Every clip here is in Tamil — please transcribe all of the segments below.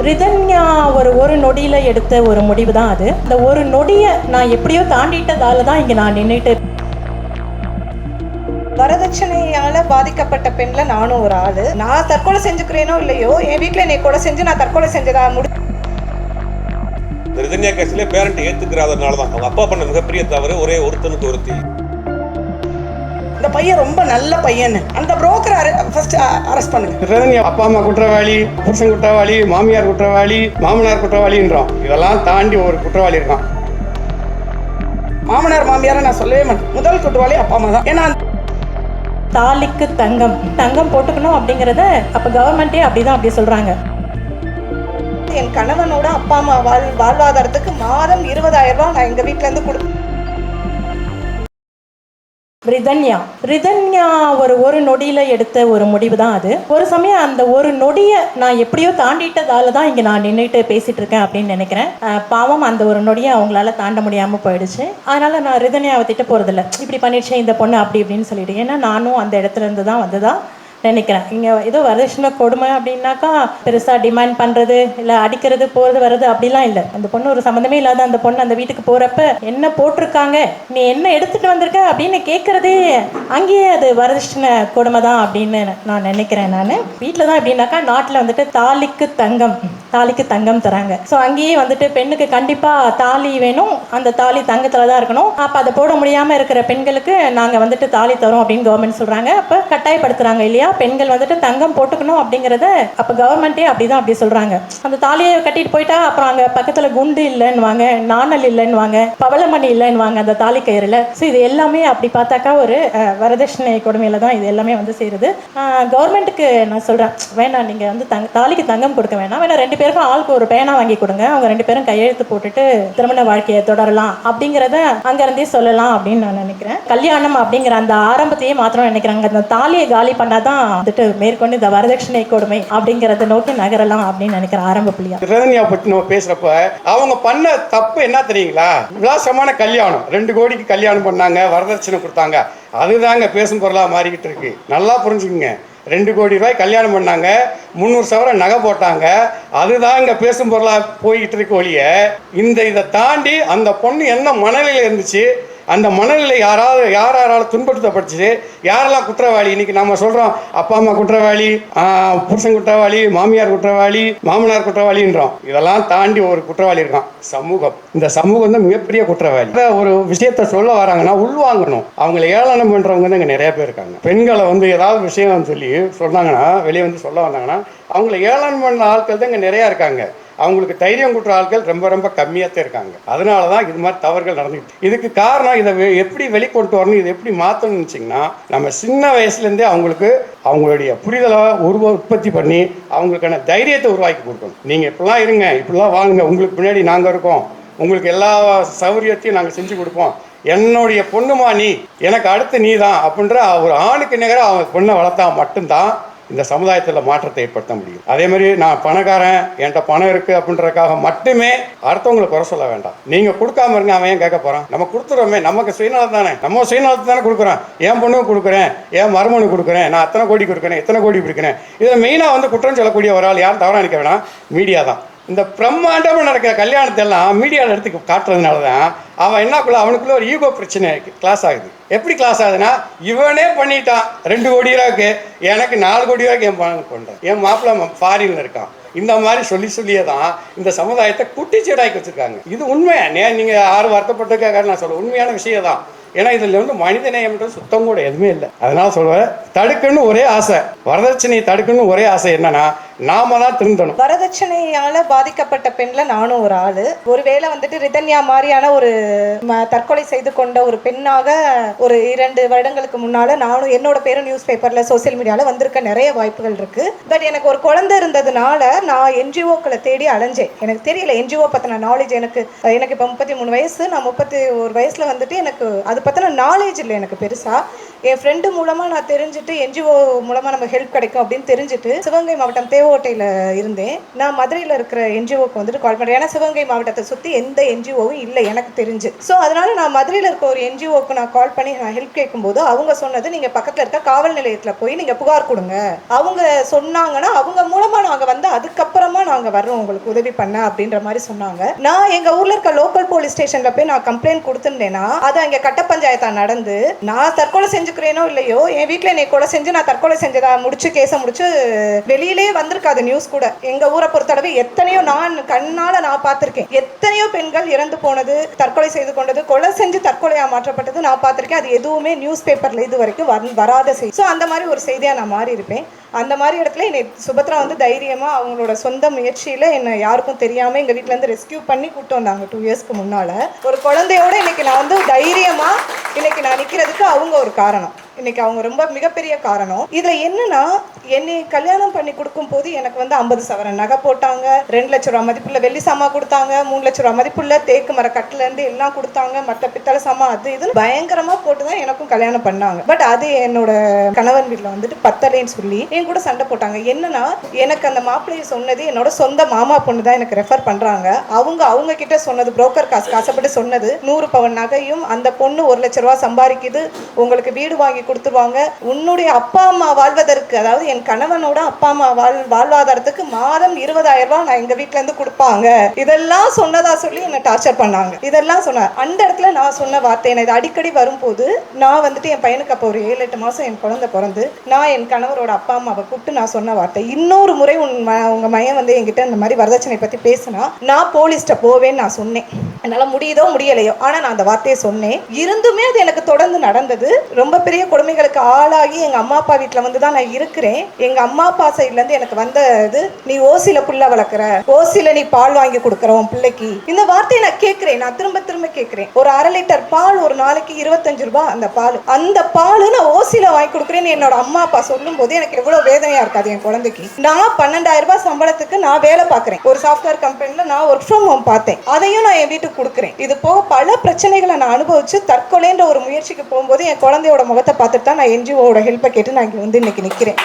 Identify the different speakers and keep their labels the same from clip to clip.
Speaker 1: ரிதன்யா ஒரு நொடியில் எடுத்த ஒரு முடிவு தான் அது. அந்த ஒரு நொடியை நான் எப்படியோ தாண்டிட்டதால தான் இங்கே நான் நின்றுட்டு.
Speaker 2: வரதட்சணையால பாதிக்கப்பட்ட பெண்ல நானும் ஒரு ஆளு. நான் தற்கொலை செஞ்சுக்கிறேனோ இல்லையோ, என் வீட்டில் என்னை கொலை செஞ்சு நான் தற்கொலை செஞ்சதா
Speaker 3: ரிதன்யா கேஸ்ல பேரண்ட் ஏத்துக்கிறாதனால தான் அவங்க அப்பா பண்ண மிகப்பெரிய தவறு ஒரே ஒருத்தனுக்கு ஒருத்தி.
Speaker 2: இந்த பையன் ரொம்ப நல்ல பையன், அந்த புரோக்கர் ஃபர்ஸ்ட் அரெஸ்ட் பண்ணுங்க.
Speaker 4: ரிதன்யா அப்பா அம்மா குற்றவாளி, புருஷன் குற்றவாளி, மாமியார் குற்றவாளி, மாமனார் குற்றவாளின்றோம். இதெல்லாம் தாண்டி ஒரு குற்றவாளி இருக்கான்.
Speaker 2: மாமனார் மாமியார நான் சொல்லவே மாட்டேன். முதல் குற்றவாளி அப்பா அம்மா தான். ஏன்னா
Speaker 1: தாலிக்கு தங்கம் போட்டுக்கணும் அப்படிங்கிறத அப்போ கவர்மெண்ட்டே அப்படி சொல்கிறாங்க.
Speaker 2: என் கணவனோட அப்பா அம்மா வாழ்வாதாரத்துக்கு மாதம் 20,000 ரூபாய் நான் எங்கள் வீட்டிலேருந்து கொடுப்பேன்.
Speaker 1: ரிதன்யா ஒரு நொடியில் எடுத்த ஒரு முடிவு தான் அது. ஒரு சமயம் அந்த ஒரு நொடியை நான் எப்படியோ தாண்டிட்டதால தான் இங்கே நான் நின்றுட்டு பேசிகிட்டு இருக்கேன் அப்படின்னு நினைக்கிறேன். பாவம் அந்த ஒரு நொடியை அவங்களால தாண்ட முடியாமல் போயிடுச்சு. அதனால் நான் ரிதன்யாவை திட்ட போகிறதில்ல, இப்படி பண்ணிடுச்சேன் இந்த பொண்ணு அப்படி இப்படின்னு சொல்லிட்டு. ஏன்னா நானும் அந்த இடத்துல இருந்து தான் வந்ததா நினைக்கிறேன். இங்கே ஏதோ வரதட்சணை கொடுமை அப்படின்னாக்கா பெருசாக டிமாண்ட் பண்ணுறது இல்லை அடிக்கிறது போகிறது வர்றது அப்படிலாம் இல்லை. அந்த பொண்ணு ஒரு சம்மந்தமே இல்லாத அந்த பொண்ணு அந்த வீட்டுக்கு போகிறப்ப என்ன போட்டிருக்காங்க, நீ என்ன எடுத்துகிட்டு வந்திருக்க அப்படின்னு கேட்குறதே அங்கேயே அது வரதட்சணை கொடுமை தான் அப்படின்னு நான் நினைக்கிறேன். நான் வீட்டில் தான் எப்படின்னாக்கா நாட்டில் வந்துட்டு தாலிக்கு தங்கம் தராங்க. ஸோ அங்கேயே வந்துட்டு பெண்ணுக்கு கண்டிப்பாக தாலி வேணும், அந்த தாலி தங்கத்தில் தான் இருக்கணும். அப்போ அதை போட முடியாமல் இருக்கிற பெண்களுக்கு நாங்கள் வந்துட்டு தாலி தரோம் அப்படின்னு கவர்மெண்ட் சொல்கிறாங்க. அப்போ கட்டாயப்படுத்துகிறாங்க இல்லையா, பெண்கள் வந்துட்டு தங்கம் போட்டுக்கணும் அப்படிங்கிறத அப்போ கவர்மெண்ட்டே அப்படி சொல்கிறாங்க. அந்த தாலியை கட்டிட்டு போயிட்டா அப்புறம் அங்கே பக்கத்தில் குண்டு இல்லைன்னுவாங்க, நாணல் இல்லைன்னுவாங்க, பவளமணி இல்லைன்னுவாங்க அந்த தாலி கயிறில். ஸோ இது எல்லாமே அப்படி பார்த்தாக்கா ஒரு வரதட்சணை கொடுமையில தான் இது எல்லாமே வந்து சேருது. கவர்மெண்ட்டுக்கு நான் சொல்கிறேன், வேணாம் நீங்கள் வந்து தாலிக்கு தங்கம் கொடுக்க வேணாம், வேணா 2 பேருக்கும் ஆளுக்கு ஒரு பேனா வாங்கி கொடுங்க, அவங்க 2 பேரும் கையெழுத்து போட்டுட்டு திருமண வாழ்க்கையை தொடரலாம் அப்படிங்கிறத அங்கேருந்தே சொல்லலாம் அப்படின்னு நான் நினைக்கிறேன். கல்யாணம் அப்படிங்கிற அந்த ஆரம்பத்தையே மாத்திரம் நினைக்கிறாங்க. அந்த தாலியை காலி பண்ணாதான் வந்துட்டு மேற்கொண்டு இந்த வரதட்சணை கொடுமை அப்படிங்கறத நோக்கி நகரலாம் அப்படின்னு நினைக்கிறேன். ஆரம்ப புள்ளியா
Speaker 4: ரிதன்யா பற்றி நம்ம பேசுறப்ப அவங்க பண்ண தப்பு என்ன தெரியுங்களா, விலாசமான கல்யாணம், 2 கோடிக்கு கல்யாணம் பண்ணாங்க, வரதட்சணை கொடுத்தாங்க. அதுதாங்க பேசும் பொருளா மாறிக்கிட்டு இருக்கு. நல்லா புரிஞ்சுக்குங்க. 2 கோடி ரூபாய் கல்யாணம் பண்ணாங்க, 300 சவரன் நகை போட்டாங்க. அதுதான் இங்கே பேசும் பொருளாக போய்கிட்டு இருக்கு ஒழிய இதை தாண்டி அந்த பொண்ணு என்ன மனநிலையில் இருந்துச்சு, அந்த மனநிலை யாரால துன்படுத்தப்பட்டுச்சு, யாரெல்லாம் குற்றவாளி. இன்னைக்கு நம்ம சொல்கிறோம் அப்பா அம்மா குற்றவாளி, புருஷன் குற்றவாளி, மாமியார் குற்றவாளி, மாமனார் குற்றவாளின்றோம். இதெல்லாம் தாண்டி ஒரு குற்றவாளி இருக்கான், சமூகம். இந்த சமூகம் தான் மிகப்பெரிய குற்றவாளி. ஒரு விஷயத்த சொல்ல வராங்கன்னா உள்வாங்கணும். அவங்களை ஏளனம் பண்ணுறவங்க தான் இங்கே நிறைய பேர் இருக்காங்க. பெண்களை வந்து ஏதாவது விஷயம் சொல்லி சொன்னாங்கன்னா, வெளியே வந்து சொல்ல வந்தாங்கன்னா அவங்கள ஏளனம் பண்ண ஆட்கள் தான் இங்கே நிறையா இருக்காங்க. அவங்களுக்கு தைரியம் கொடுக்குற ஆட்கள் ரொம்ப கம்மியாக தான் இருக்காங்க. அதனால தான் இது மாதிரி தவறுகள் நடந்துக்கிட்டு. இதுக்கு காரணம் இதை எப்படி வெளிக்கொண்டு வரணும், இதை எப்படி மாற்றணும்னு வச்சிங்கன்னா, நம்ம சின்ன வயசுலேருந்தே அவங்களுக்கு அவங்களுடைய புரிதலை உற்பத்தி பண்ணி அவங்களுக்கான தைரியத்தை உருவாக்கி கொடுக்கணும். நீங்கள் இப்படிலாம் இருங்க, இப்படிலாம் வாங்குங்க, உங்களுக்கு பின்னாடி நாங்கள் இருக்கோம், உங்களுக்கு எல்லா சௌகரியத்தையும் நாங்கள் செஞ்சு கொடுப்போம், என்னுடைய பொண்ணுமா நீ, எனக்கு அடுத்து நீ தான் அப்படின்ற ஒரு ஆணுக்கு நிகராக அவங்க பொண்ணை வளர்த்தா மட்டும்தான் இந்த சமுதாயத்தில் மாற்றத்தை ஏற்படுத்த முடியும். அதே மாதிரி நான் பணக்காரன், என்கிட்ட பணம் இருக்குது அப்படின்றதுக்காக மட்டுமே அடுத்தவங்களை குறை சொல்ல வேண்டாம். நீங்கள் கொடுக்காம இருங்க, அவன் ஏன் கேட்க போகிறான், நம்ம கொடுத்துறோமே, நமக்கு சுயநலம் தானே, நம்ம சுயநலத்தை தானே கொடுக்குறோம். என் பொண்ணுக்கு கொடுக்குறேன், என் மருமனுக்கு கொடுக்குறேன், நான் அத்தனை கோடி கொடுக்குறேன், எத்தனை கோடி கொடுக்குறேன். இதில் மெயினாக வந்து குற்றம் சொல்லக்கூடிய ஒரு ஆள் யாரும் தவறாக நினைக்க வேணாம், மீடியா தான். இந்த பிரம்மாண்டமாக நடக்கிற கல்யாணத்தெல்லாம் மீடியாவில் எடுத்து காட்டுறதுனால தான் அவனுக்குள்ள ஒரு ஈகோ பிரச்சனை கிளாஸ் ஆகுது. எப்படி கிளாஸ் ஆகுதுன்னா, இவனே பண்ணிட்டான் 2 கோடி ரூபாய்க்கு, எனக்கு 4 கோடி ரூபாய்க்கு என் பணம் பண்ணுறேன், என் மாப்பிள்ளை ஃபாரின்ல இருக்கான். இந்த மாதிரி சொல்லியே தான் இந்த சமுதாயத்தை குட்டிச்சீடாக்கி வச்சுருக்காங்க. இது உண்மை. நீங்கள் யாரும் வருத்தப்பட்டிருக்காங்க நான் சொல்ல உண்மையான விஷயம் தான். ஏன்னா இதில் வந்து மனித நேயம்ன்றது சுத்தம் கூட எதுவுமே இல்லை. அதனால சொல்லுவேன், தடுக்கணும்னு ஒரே ஆசை, வரதட்சணையை தடுக்கணும்னு ஒரே ஆசை என்னன்னா, நாம தான் திருந்தணும்.
Speaker 2: வரதட்சணையால பாதிக்கப்பட்ட பெண்ல நானும் ஒரு ஆளு. ஒருவேளை வந்துட்டு ரிதன்யா மாதிரியான ஒரு தற்கொலை செய்து கொண்ட ஒரு பெண்ணாக ஒரு 2 வருடங்களுக்கு முன்னால நானும் என்னோட பேரும் நியூஸ் பேப்பர்ல சோசியல் மீடியால வந்திருக்க நிறைய வாய்ப்புகள் இருக்கு. பட் எனக்கு ஒரு குழந்தை இருந்ததுனால நான் என்ஜிஓக்களை தேடி அலைஞ்சேன். எனக்கு தெரியல என்ஜிஓ பத்தின நாலேஜ். எனக்கு இப்போ 33 வயசு, நான் 31 வயசுல வந்துட்டு எனக்கு அது பத்தின நாலேஜ் இல்லை எனக்கு பெருசா. என் ஃப்ரெண்டு மூலமா நான் தெரிஞ்சுட்டு என்ஜிஓ மூலமா நம்ம ஹெல்ப் கிடைக்கும் அப்படின்னு தெரிஞ்சுட்டு சிவகங்கை மாவட்டம் தேவோட்டையில இருந்தேன். நான் மதுரையில் இருக்கிற என்ஜிஓக்கு வந்துட்டு கால் பண்ணுறேன். ஏன்னா சிவகங்கை மாவட்டத்தை சுற்றி எந்த என்ஜிஓவும் இல்லை எனக்கு தெரிஞ்சு. ஸோ அதனால நான் மதுரையில் இருக்க ஒரு என்ஜிஓக்கு நான் கால் பண்ணி நான் ஹெல்ப் கேட்கும்போது அவங்க சொன்னது, நீங்கள் பக்கத்தில் இருக்க காவல் நிலையத்தில் போய் நீங்கள் புகார் கொடுங்க. அவங்க சொன்னாங்கன்னா அவங்க மூலமா நாங்கள் வந்து அதுக்கப்புறமா நாங்கள் வர்றோம் உங்களுக்கு உதவி பண்ண அப்படின்ற மாதிரி சொன்னாங்க. நான் எங்கள் ஊரில் இருக்க லோக்கல் போலீஸ் ஸ்டேஷனில் போய் நான் கம்ப்ளைண்ட் கொடுத்துருந்தேன்னா அது அங்கே கட்ட பஞ்சாயத்தா நடந்து நான் தற்கொலை செஞ்சுக்கிறேனோ இல்லையோ என் வீட்டில் என்னை கொலை செஞ்சு நான் தற்கொலை செஞ்சதா முடிச்சு கேஸை முடிச்சு வெளியிலே வந்திருக்காது நியூஸ் கூட. எங்க ஊரை பொறுத்தளவு எத்தனையோ நான் கண்ணால நான் பார்த்திருக்கேன். எத்தனையோ பெண்கள் இறந்து போனது, தற்கொலை செய்து கொண்டது, கொலை செஞ்சு தற்கொலையா மாற்றப்பட்டது நான் பார்த்திருக்கேன். அது எதுவுமே நியூஸ் பேப்பர்ல இது வரைக்கும் வராத செய்தி. ஸோ அந்த மாதிரி ஒரு செய்தியா நான் மாறி இருப்பேன். அந்த மாதிரி இடத்துல என்னை சுபத்ரா வந்து தைரியமா அவங்களோட சொந்த முயற்சியில என்னை யாருக்கும் தெரியாம எங்க வீட்டுல இருந்து ரெஸ்கியூ பண்ணி கூப்பிட்டு வந்தாங்க 2 இயர்ஸ்க்கு முன்னால. ஒரு குழந்தையோட இன்னைக்கு நான் வந்து தைரியமா இன்னைக்கு நான் நிக்கிறதுக்கு அவங்க ஒரு காரணம். இன்னைக்கு அவங்க ரொம்ப மிகப்பெரிய காரணம். இதுல என்னன்னா, என்னை கல்யாணம் பண்ணி கொடுக்கும் போது எனக்கு வந்து 50 சவரன் நகை போட்டாங்க, 2 லட்ச ரூபா மதிப்புள்ள வெள்ளி சாமா கொடுத்தாங்க, 3 லட்ச ரூபா மதிப்புள்ள தேக்கு மர கட்டுல இருந்து எல்லாம் கொடுத்தாங்க, மற்ற பித்தளை சாமா அது இதுன்னு பயங்கரமா போட்டுதான் எனக்கும் கல்யாணம் பண்ணாங்க. பட் அது என்னோட கணவன் வீட்டுல வந்துட்டு பத்தலைன்னு சொல்லி என் கூட சண்டை போட்டாங்க. என்னன்னா, எனக்கு அந்த மாப்பிள்ளையை சொன்னது என்னோட சொந்த மாமா பொண்ணு தான் எனக்கு ரெஃபர் பண்றாங்க. அவங்க கிட்ட சொன்னது புரோக்கர் காசுப்பட்டு சொன்னது 100 பவன் நகையும் அந்த பொண்ணு 1 லட்ச ரூபா சம்பாதிக்குது, உங்களுக்கு வீடு வாங்கி கொடுத்துருவாங்க, உன்னுடைய அப்பா அம்மா வாழ்வதற்கு, அதாவது என் கணவனோட அப்பா அம்மா வாழ்வாதாரத்துக்கு மாதம் 20,000 ரூபாய் நான் எங்க வீட்டுல இருந்து கொடுப்பாங்க. இதெல்லாம் சொன்னதா சொல்லி என்ன டார்ச்சர் பண்ணாங்க. இதெல்லாம் சொன்ன அந்த இடத்துல நான் சொன்ன வார்த்தை, இது அடிக்கடி வரும்போது நான் வந்துட்டு என் பையனுக்கு அப்போ ஒரு 7-8 மாசம் என் குழந்தை பிறந்து நான் என் கணவரோட அப்பா அம்மாவை கூப்பிட்டு நான் சொன்ன வார்த்தை, இன்னொரு முறை உங்க மையன் வந்து என்கிட்ட இந்த மாதிரி வரதட்சணை பத்தி பேசினா நான் போலீஸ்ட போவேன்னு நான் சொன்னேன். என்னால முடியுதோ முடியலையோ, ஆனா நான் அந்த வார்த்தையை சொன்னேன். இருந்துமே அது எனக்கு தொடர்ந்து நடந்தது. ரொம்ப பெரிய கொடுமைகளுக்கு ஆளாகி எங்க அம்மா அப்பா வீட்டுல வந்து தான் நான் இருக்கிறேன். எங்க அம்மா அப்பா சைட்ல இருந்து எனக்கு வந்தது, நீ ஓசில புள்ள வளர்க்குற, ஓசில நீ பால் வாங்கி கொடுக்குற உன் பிள்ளைக்கு. இந்த வார்த்தையை நான் கேட்கிறேன், நான் திரும்ப திரும்ப கேட்கிறேன். ஒரு 1/2 லிட்டர் பால் ஒரு நாளைக்கு 25 ரூபாய் அந்த பால். அந்த பால் நான் ஓசில வாங்கி கொடுக்குறேன்னு என்னோட அம்மா அப்பா சொல்லும் போது எனக்கு எவ்வளவு வேதனையா இருக்காது என் குழந்தைக்கு. நான் 12,000 ரூபாய் சம்பளத்துக்கு நான் வேலை பார்க்கிறேன். ஒரு சாஃப்ட்வேர் கம்பெனில நான் ஒர்க் ஃப்ரம் ஹோம் பார்த்தேன். அதையும் நான் என் வீட்டுக்கு கொடுக்குறேன். இது போக பல பிரச்சனைகளை நான் அனுபவிச்சு தற்கொலைன்ற ஒரு முயற்சிக்கு போகும்போது என் குழந்தையோட முகத்தை பார்த்துட்டு தான் நான் என்ஜிஓட ஹெல்ப்பை கேட்டு நான் இங்கே வந்து இன்னைக்கு நிற்கிறேன்.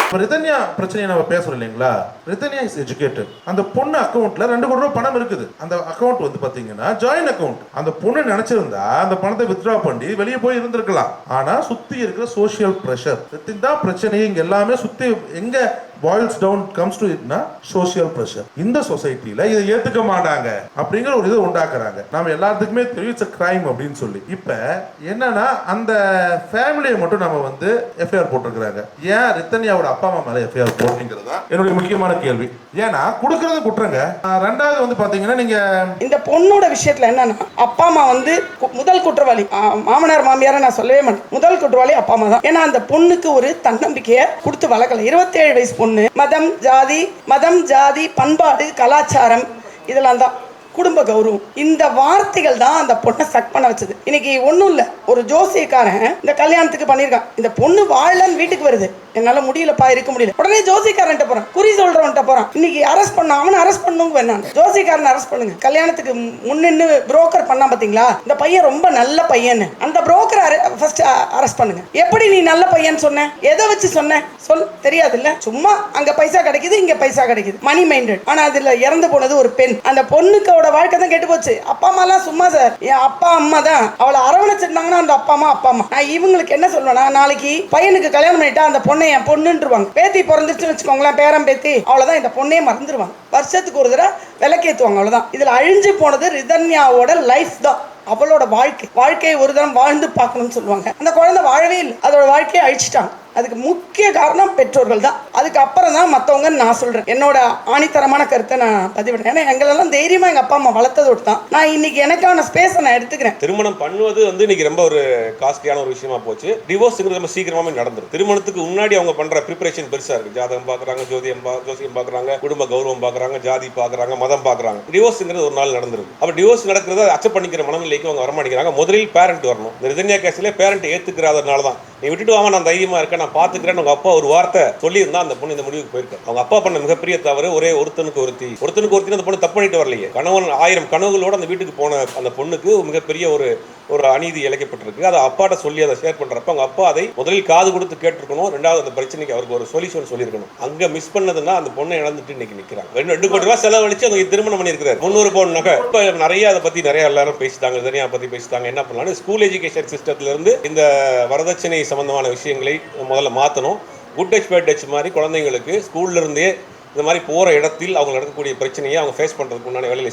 Speaker 5: இப்போ ரிதன்யா பிரச்சனையை நம்ம பேசுறோம் இல்லைங்களா? Rithanya is educated. அந்த பொண்ணு அக்கௌண்ட்ல 2 கோடி ரூபாய் பணம் இருக்குது. அந்த அக்கௌண்ட் வந்து பாத்தீங்கன்னா ஜாயின் அக்கௌண்ட். அந்த பொண்ணு நினைச்சிருந்தா அந்த பணத்தை வித்ட்ரா பண்ணி வெளியே போய் இருந்திருக்கலாம். ஆனா சுத்தி இருக்கிற சோசியல் பிரஷர் தான் பிரச்சனை. இங்க எல்லாமே சுத்தி எங்க boils down comes to itனா social pressure. இந்த சொசைட்டில இதை ஏத்துக்க மாட்டாங்க அப்படிங்கிற ஒரு இதை உண்டாக்குறாங்க. நாம எல்லாத்துக்குமே தெரியும் இட்ஸ் a crime அப்படின்னு சொல்லி. இப்ப என்னன்னா அந்த ஃபேமிலியை மட்டும் நம்ம வந்து எஃப்ஐஆர் போட்டிருக்கிறாங்க. ஏன் ரிதன்யாவோட அப்பா அம்மா மேல எஃப்ஐஆர் போட்டீங்கிறது தான் என்னுடைய முக்கியமான கேள்வி. ஏன்னா கொடுக்கறது குற்றங்க. ரெண்டாவது வந்து பாத்தீங்கன்னா நீங்க
Speaker 6: இந்த பொண்ணோட விஷயத்துல என்னன்னா, அப்பா அம்மா வந்து முதல் குற்றவாளி. மாமனார் மாமியார நான் சொல்லவே மாட்டேன். முதல் குற்றவாளி அப்பா அம்மா தான். ஏன்னா அந்த பொண்ணுக்கு ஒரு தன்னம்பிக்கையை கொடுத்து வளர்க்கல. 27 வயசு பொண்ணு. மதம் ஜாதி பண்பாடு கலாச்சாரம் இதெல்லாம் தான் குடும்ப கௌரவம். இந்த வார்த்தைகள் தான் அந்த பொண்ணை சக் பண்ண வச்சது. இன்னைக்கு ஒன்றும் இல்லை, ஒரு ஜோசியக்காரன் இந்த கல்யாணத்துக்கு பண்ணியிருக்கான். இந்த பொண்ணு வாழலன்னு வீட்டுக்கு வருது, என்னால முடியலப்பா இருக்க முடியல. உடனே ஜோசிக்காரன்ட்ட போறான், குறி சொல்றவன்ட்ட போறான். இன்னைக்கு அரெஸ்ட் பண்ண, அவனை அரெஸ்ட் பண்ணுங்க வேணாம், ஜோசிக்காரன் அரெஸ்ட் பண்ணுங்க. கல்யாணத்துக்கு முன்னின்னு புரோக்கர் பண்ணா பாத்தீங்களா, இந்த பையன் ரொம்ப நல்ல பையன், அந்த புரோக்கரை ஃபர்ஸ்ட் அரெஸ்ட் பண்ணுங்க. எப்படி நீ நல்ல பையன் சொன்ன? எதை வச்சு சொன்ன? சொல். தெரியாது இல்ல, சும்மா அங்க பைசா கிடைக்குது, இங்க பைசா கிடைக்குது, மணி மைண்டட். ஆனா அதுல இறந்து போனது ஒரு பெண். அந்த பொண்ணுக்கோட வாழ்க்கை தான் கெட்டு போச்சு. அப்பா அம்மா எல்லாம் சும்மா சார், என் அப்பா அம்மா தான் அவளை அரவணைச்சிருந்தாங்கன்னா அந்த அப்பா அம்மா. நான் இவங்களுக்கு என்ன சொல்லுவேன்னா, நாளைக்கு பையனுக்கு கல்யாணம் பண்ணிட்டா அந்த பொண்ணை என் பொண்ணுன்றுவாங்க. பேத்தி பிறந்துச்சுன்னு வச்சுக்கோங்களேன், பேரம் பேத்தி, அவ்வளவுதான், இந்த பொண்ணே மறந்துடுவாங்க. வருஷத்துக்கு ஒரு தடவை விளக்கேத்துவாங்க, அவ்வளவுதான். இதுல அழிஞ்சு போனது ரிதன்யாவோட லைஃப் தான், அவளோட வாழ்க்கையை ஒரு தரம் வாழ்ந்து பார்க்கணும்னு சொல்லுவாங்க. அந்த குழந்தை வாழவே இல்லை, அதோட வாழ்க்கையை அழிச்சிட்டாங்க. அதுக்கு முக்கிய காரணம் பெற்றோர்கள் தான். அதுக்கு அப்புறம் தான் மற்றவங்க நான் சொல்றேன். என்னோட ஆணித்தரமான கருத்தை நான் பதிவிடுறேன். ஏன்னா எங்களெல்லாம் தைரியமா எங்க அப்பா அம்மா வளர்த்ததோடு தான் நான் இன்னைக்கு எனக்கான ஸ்பேஸை நான் எடுத்துக்கிறேன்.
Speaker 3: திருமணம் பண்ணுவது வந்து இன்னைக்கு ரொம்ப ஒரு காஸ்ட்லியான ஒரு விஷயமா போச்சு. டிவோர்ஸ்ங்கிறது ரொம்ப சீக்கிரமாவே நடந்துரும். திருமணத்துக்கு முன்னாடி அவங்க பண்ற ப்ரிப்பரேஷன் பெருசா இருக்கு. ஜாதகம் பாக்குறாங்க, ஜோசியம் பாக்குறாங்க, குடும்ப கௌரவம் பாக்குறாங்க, ஜாதி பாக்குறாங்க, மதம் பாக்குறாங்க. டிவோர்ஸ்ங்கிறது ஒரு நாள் நடந்துரும். அப்ப டிவோர்ஸ் நடக்கிறத அக்செப்ட் பண்ணிக்கிற மனநிலைக்கு அவங்க வரமாட்டேங்கிறாங்க. முதலில் பேரண்ட் வரணும். இந்த ரிதன்யா கேஸ்ல பேரண்ட் ஏத்துக்கிறதுனால தான், நீ விட்டுட்டு வாங்க, நான் தைரியமா இருக்கேன், நான் பாத்துக்கிறேன், உங்க அப்பா ஒரு வார்த்தை சொல்லியிருந்தா அந்த பொண்ணு இந்த முடிவுக்கு போயிருக்க. அவங்க அப்பா பண்ண மிகப்பெரிய தவறு, ஒரே ஒருத்தனுக்கு ஒருத்தி அந்த பொண்ணு தப்பு பண்ணிட்டு வரலையே. கணவன் 1000 கனவுகளோட அந்த வீட்டுக்கு போன அந்த பொண்ணுக்கு மிகப்பெரிய ஒரு ஒரு அநீதி இழைக்கப்பட்டிருக்கு. அதை அப்பாட்ட சொல்லி அதை ஷேர் பண்றப்ப அவங்க அப்பா அதை முதலில் காது கொடுத்து கேட்டிருக்கணும். ரெண்டாவது அந்த பிரச்சனைக்கு அவருக்கு ஒரு சொல்யூஷன் சொல்லியிருக்கணும். அங்க மிஸ் பண்ணதுன்னா அந்த பொண்ணை இழந்துட்டு இன்னைக்கு நிக்கிறாங்க. 2 கோடி ரூபாய் செலவழிச்சு அவங்க திருமணம் பண்ணியிருக்கிறார். 300 பவுன் நகை. இப்ப நிறைய அதை பத்தி நிறைய எல்லாரும் பேசிட்டாங்க, தனியா பத்தி பேசிட்டாங்க. என்ன பண்ணலாம், ஸ்கூல் எஜுகேஷன் சிஸ்டத்துல இருந்து இந்த வரதட்சணை சம்பந்தமான விஷயங்களை முதல்ல மாற்றணும். குட் டச் பேட் டச் மாதிரி குழந்தைங்களுக்கு ஸ்கூல்ல இருந்தே இந்த மாதிரி போற இடத்தில் அவங்க நடக்கக்கூடிய பிரச்சனையை அவங்க ஃபேஸ் பண்றதுக்கு முன்னாடி வேலையில